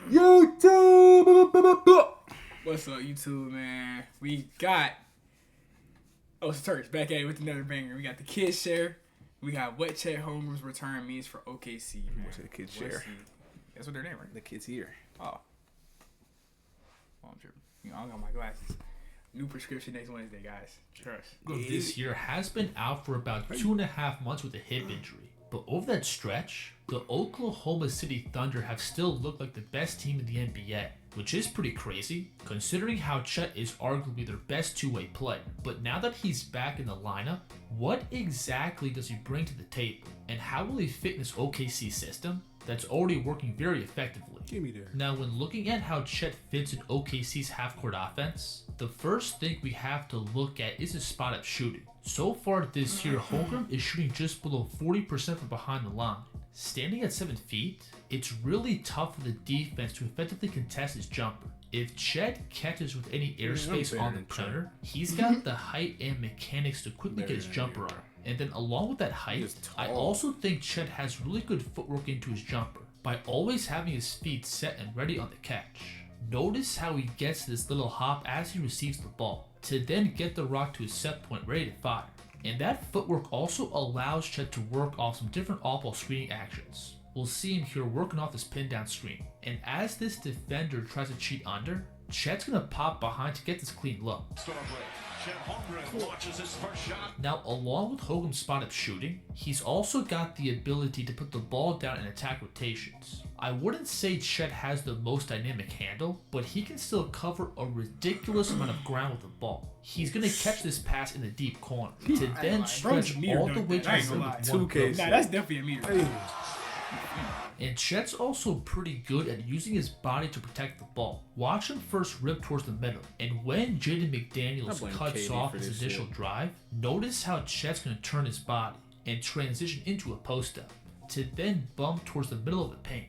YouTube. What's up, YouTube, man? We got it's Turks back at it with another banger. We got the kids share. We got what Chet Holmgren's return means for OKC, man. What's the kids share? That's what their name, right? The kids here. Oh, I'm tripping. You know, I got my glasses. New prescription next Wednesday, guys. Trust. This year has been out for about 2.5 months with a hip injury. But over that stretch, the Oklahoma City Thunder have still looked like the best team in the NBA, which is pretty crazy, considering how Chet is arguably their best two-way player. But now that he's back in the lineup, what exactly does he bring to the table? And how will he fit in this OKC system that's already working very effectively? Give me there. Now, when looking at how Chet fits in OKC's half-court offense, the first thing we have to look at is his spot-up shooting. So far this year, Holmgren is shooting just below 40% from behind the line. Standing at 7 feet, it's really tough for the defense to effectively contest his jumper. If Chet catches with any airspace on the perimeter, he's got the height and mechanics to quickly get his jumper on. And then along with that height, I also think Chet has really good footwork into his jumper by always having his feet set and ready on the catch. Notice how he gets this little hop as he receives the ball to then get the rock to his set point ready to fire. And that footwork also allows Chet to work off some different off-ball screening actions. We'll see him here working off his pin down screen. And as this defender tries to cheat under, Chet's gonna pop behind to get this clean look. Now, along with Hogan's spot-up shooting, he's also got the ability to put the ball down and attack rotations. I wouldn't say Chet has the most dynamic handle, but he can still cover a ridiculous amount of ground with the ball. He's going to catch this pass in the deep corner to then stretch all the way to the rim. Nah, that's definitely a meter. And Chet's also pretty good at using his body to protect the ball. Watch him first rip towards the middle, and when Jaden McDaniels cuts off his initial drive, notice how Chet's going to turn his body and transition into a post-up to then bump towards the middle of the paint.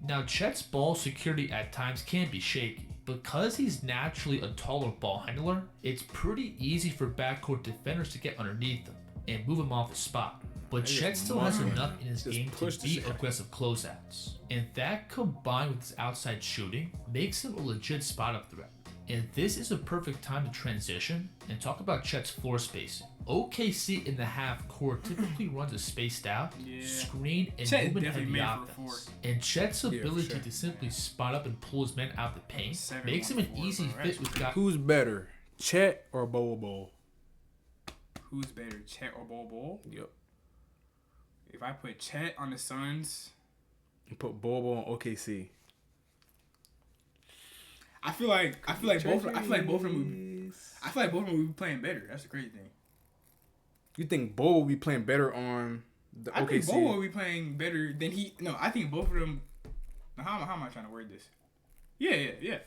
Now, Chet's ball security at times can be shaky. Because he's naturally a taller ball handler, it's pretty easy for backcourt defenders to get underneath him and move him off his spot. But Chet still has enough in his game to beat aggressive closeouts. And that combined with his outside shooting makes him a legit spot-up threat. And this is a perfect time to transition and talk about Chet's floor spacing. OKC in the half court typically runs a spaced out, screen, and movement-heavy offense. And Chet's ability to simply spot up and pull his men out of the paint makes him an easy fit with guys. Who's better, Chet or Bol? Who's better, Chet or Bol? Yep. If I put Chet on the Suns and put Bol on OKC, I feel like both of them would be playing better. That's the crazy thing. You think Bol will be playing better on the OKC? I think Bol will be playing better than he. No, I think both of them. How am I trying to word this? Yeah.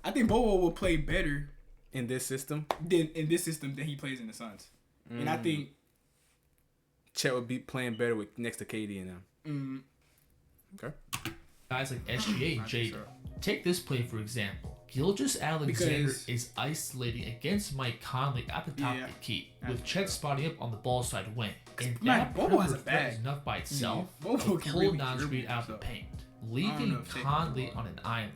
I think Bol will play better in this system than he plays in the Suns, and I think Chet would be playing better with next to KD and them. Okay. Guys like SGA and Jaden. Take this play for example. Gilgeous Alexander is isolating against Mike Conley at the top of the key, with Chet spotting up on the ball side wing. And that perimeter threat is enough by itself to pull Nas Reed out of the paint, leaving Conley on an island.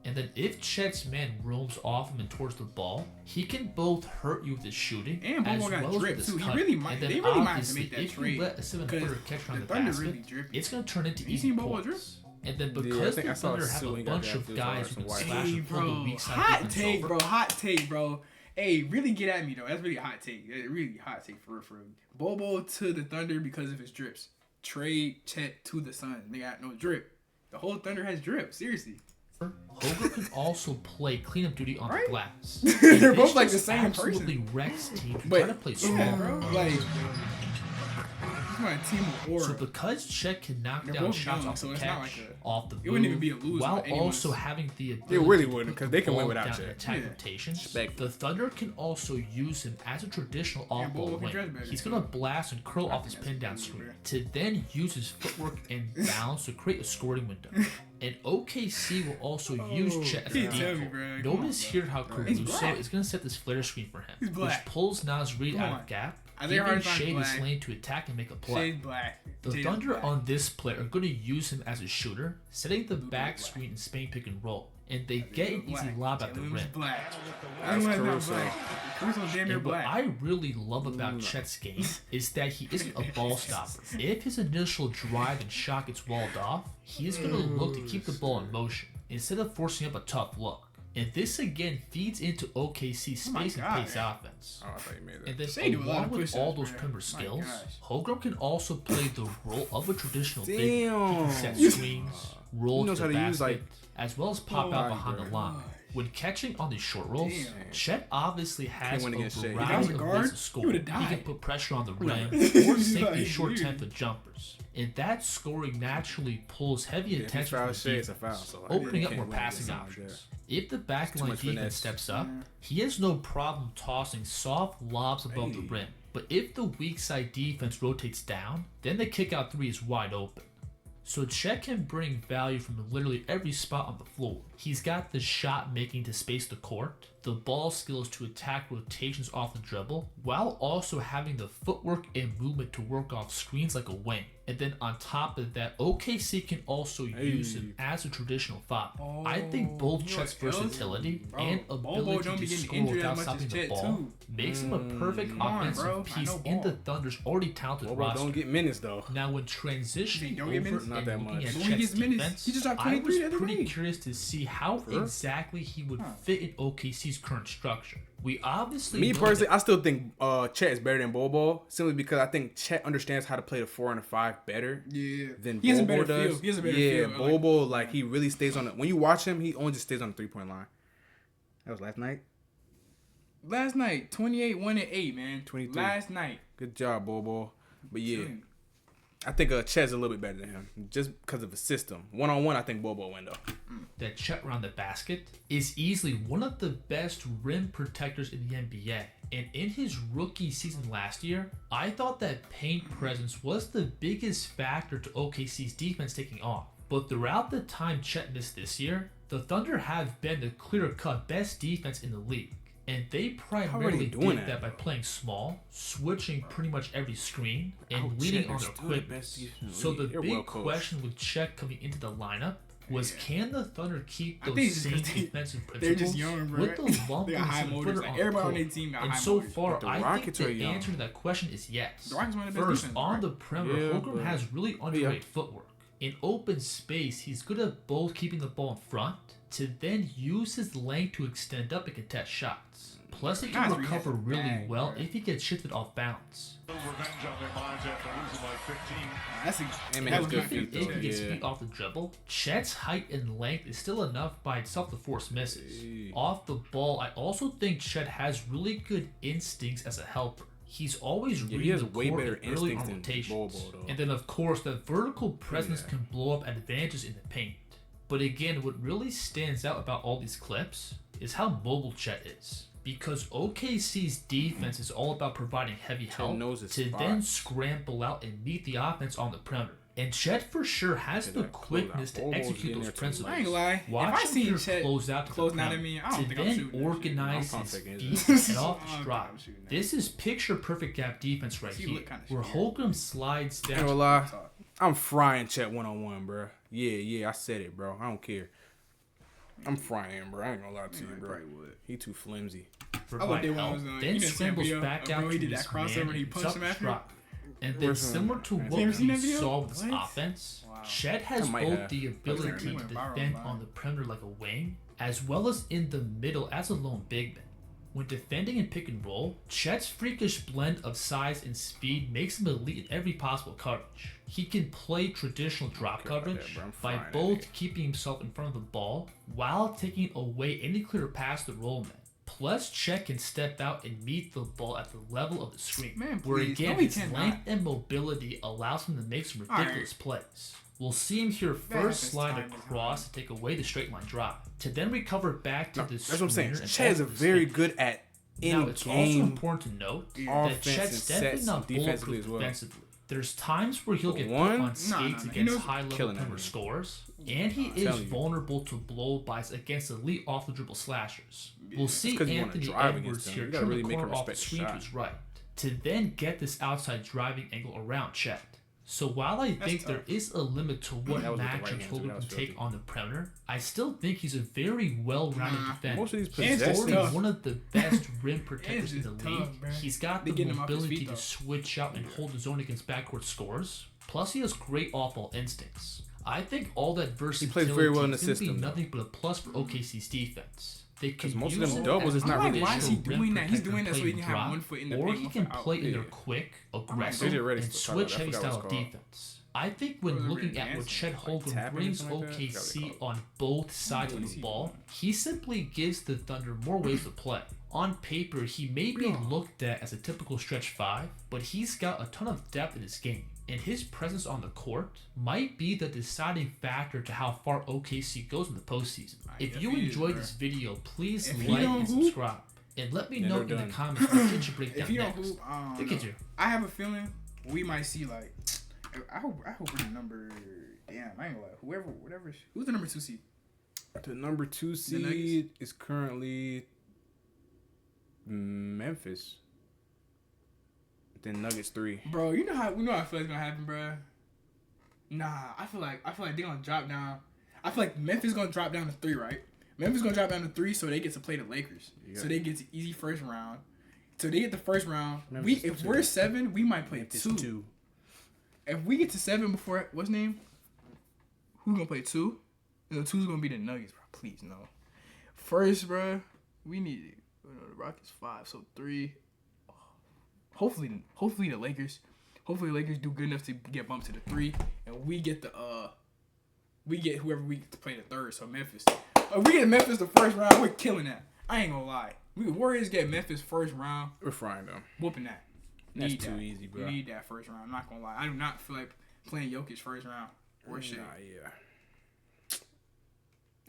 And then if Chet's man roams off him and towards the ball, he can both hurt you with his shooting and as Bobo well as with his cut. And then obviously, if you let a 7-footer catch around the basket, it's going to turn into easy points. And then because the Thunder have a bunch of guys who can slash and pull the weak side hot take, bro. Hey, really get at me, though. That's really a hot take. Really hot take for real. Bobo to the Thunder because of his drips. Trade Chet to the Suns. They got no drip. The whole Thunder has drip. Seriously. Hogan can also play cleanup duty on the glass. They're both like the same person. Absolutely wrecks teams who try to play small. Bro. Like, my team of aura. So because Chet can knock down shots off the catch, off the it wouldn't even be a loser. While also having the ability it really wouldn't, because they can win without Chet. Attack rotations, the Thunder can also use him as a traditional off-ball wing. He's gonna blast and curl off his pin down screen to then use his footwork and balance to create a scoring window. And OKC will also use Chet as a decoy. Notice here how Caruso is going to set this flare screen for him, which pulls Nas Reed out of gap giving Shea this lane to attack and make a play. Shade's black. The Thunder on this play are going to use him as a shooter, setting the back screen and Spain pick and roll, and they get an easy lob at the rim. And what I really love about Chet's game is that he isn't a ball stopper. If his initial drive and shot gets walled off, he is going to look to keep the ball in motion instead of forcing up a tough look. And this again feeds into OKC's space and pace offense. Oh, I thought you made that. And then along with all those perimeter skills, Holmgren can also play the role of a traditional big. He can set screens, roll to the basket, as well as pop out behind the line. When catching on these short rolls, Chet obviously has a variety of ways to score. He can put pressure on the rim or sink these short 10-foot jumpers. And that scoring naturally pulls heavy attention from the defense, opening up more passing options. If the backline defense steps up, he has no problem tossing soft lobs above the rim. But if the weak side defense rotates down, then the kick-out three is wide open. So Chet can bring value from literally every spot on the floor. He's got the shot making to space the court, the ball skills to attack rotations off the dribble, while also having the footwork and movement to work off screens like a wing. And then on top of that, OKC can also use him as a traditional five. I think both Chet's versatility and ability to score without stopping the ball makes him a perfect offensive piece in the Thunder's already talented roster. Don't get minutes though. Now when transitioning over and not that looking much. at Chet's defense, I was pretty curious to see how exactly he would fit in OKC's current structure. We obviously me personally, I still think Chet is better than Bobo, simply because I think Chet understands how to play the 4 and the 5 better than Bobo does. He has a better feel. Bobo, like he really stays on the. When you watch him, he only just stays on the 3-point line. That was last night. Last night, 28, 1 and 8, man. 23. Last night. Good job, Bobo. But yeah, I think Chet's a little bit better than him just because of the system. 1-on-1, I think Bobo win though. That Chet around the basket is easily one of the best rim protectors in the NBA. And in his rookie season last year, I thought that paint presence was the biggest factor to OKC's defense taking off. But throughout the time Chet missed this year, the Thunder have been the clear-cut best defense in the league. And they primarily did that by playing small, switching pretty much every screen, and leaning on their quickness. So the big question with Chet coming into the lineup was, can the Thunder keep those same defensive principles with the lump and footer on the court? And so far, I think the answer to that question is yes. First, on the perimeter, Holmgren has really underrated footwork. In open space, he's good at both keeping the ball in front to then use his length to extend up and contest shots. Plus, he can recover really well if he gets shifted off bounds. If he gets beat off the dribble, Chet's height and length is still enough by itself to force misses. Off the ball, I also think Chet has really good instincts as a helper. He's always reading the court early on rotations. And then, of course, the vertical presence can blow up advantages in the paint. But again, what really stands out about all these clips is how mobile Chet is. Because OKC's defense is all about providing heavy help to then scramble out and meet the offense on the perimeter. And Chet for sure has the quickness to execute those principles. I ain't lie. Watch him here close out to the perimeter to then organize his feet and off the stride. This is picture-perfect gap defense right here, where Holmgren slides down. I ain't gonna lie. I'm frying Chet 1-on-1, bro. Yeah, I said it, bro. I don't care. I'm frying him, bro. I ain't gonna lie to you, bro. He too flimsy. Provide help, then scrambles back out to his man and jump drop. And then similar to what we saw with this offense, Chet has both the ability to defend on the perimeter like a wing, as well as in the middle as a lone big man. When defending in pick and roll, Chet's freakish blend of size and speed makes him elite in every possible coverage. He can play traditional drop coverage by both keeping himself in front of the ball while taking away any clear pass to rollman. Plus, Chet can step out and meet the ball at the level of the screen, where again his length and mobility allows him to make some ridiculous plays. We'll see him here first slide across to take away the straight line drop, to then recover back to the That's what I'm saying. screener. Chet is very good at in-game. Now, it's also important to note that Chet's definitely not bulletproof defensively. There's times where he'll get put on skates against high-level perimeter scores, and he is vulnerable to blow-bys against elite off-the-dribble slashers. We'll see Anthony Edwards here turn the corner off the screen to his right. to then get this outside driving angle around Chet. So while I think there is a limit to what matchups Holmgren can take on the perimeter, I still think he's a very well-rounded defender. Most of these He's already tough. one of the best rim protectors in the league. Tough, He's got the mobility to switch out and hold his own against backcourt scores. Plus, he has great off-ball instincts. I think all that versatility plays very well in the is going to be system, nothing but a plus for OKC's defense. Because most of them doubles is not really. Why is he doing that? He's doing that so he can have one foot in the paint, or he can play in their quick, aggressive, and switch heavy style of defense. I think when looking at what Chet Holmgren brings OKC on both sides of the ball, he simply gives the Thunder more ways to play. On paper, he may be looked at as a typical stretch 5, but he's got a ton of depth in his game. And his presence on the court might be the deciding factor to how far OKC goes in the postseason. If you enjoyed this video, please like and subscribe. And let me know in the comments what you should break down next. I have a feeling we might see, like, I hope we're the number, damn, I ain't gonna lie, whatever, who's the number 2 seed? The number 2 seed is currently Memphis. Then Nuggets 3. Bro, you know how I feel like it's gonna happen, bro. Nah, I feel like they're gonna drop down. I feel like Memphis gonna drop down to 3, right? Memphis gonna drop down to 3, so they get to play the Lakers. So they get to easy first round. So they get the first round. If we're 7, we might play 2. If we get to 7 before what's name? Who's gonna play 2? The 2's gonna be the Nuggets, bro. Please no. First, bro, we need the Rockets 5, so 3. Hopefully the Lakers. Hopefully the Lakers do good enough to get bumped to the 3, and we get whoever we get to play the 3rd. So Memphis. If we get Memphis the first round, we're killing that. I ain't gonna lie. Warriors get Memphis first round. We're frying them. Whooping that. That's too easy, bro. You need that first round. I'm not gonna lie. I do not feel like playing Jokic first round or shit. Yeah.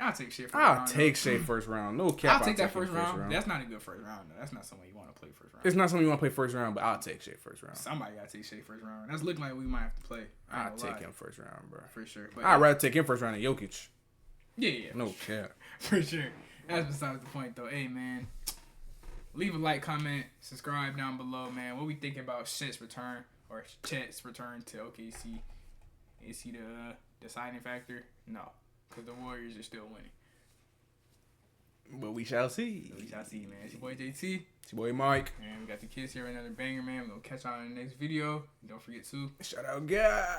I'll take shit first round. I'll take Shea first round. No cap. I'll take that first round. That's not a good first round, though. That's not something you want to play first round. It's not something you want to play first round, but I'll take Shea first round. Somebody got to take Shea first round. That's looking like we might have to play. I'll take him first round, bro. For sure. But I'd rather take him first round than Jokic. Yeah. No cap. For sure. That's besides the point, though. Hey, man. Leave a like, comment, subscribe down below, man. What we thinking about Chet's return to OKC? Is he the deciding factor? No. Because the Warriors are still winning. But we shall see. Man. It's your boy JT. It's your boy Mike. And we got the kids here, another banger, man. We're going to catch y'all in the next video. Don't forget to shout out God.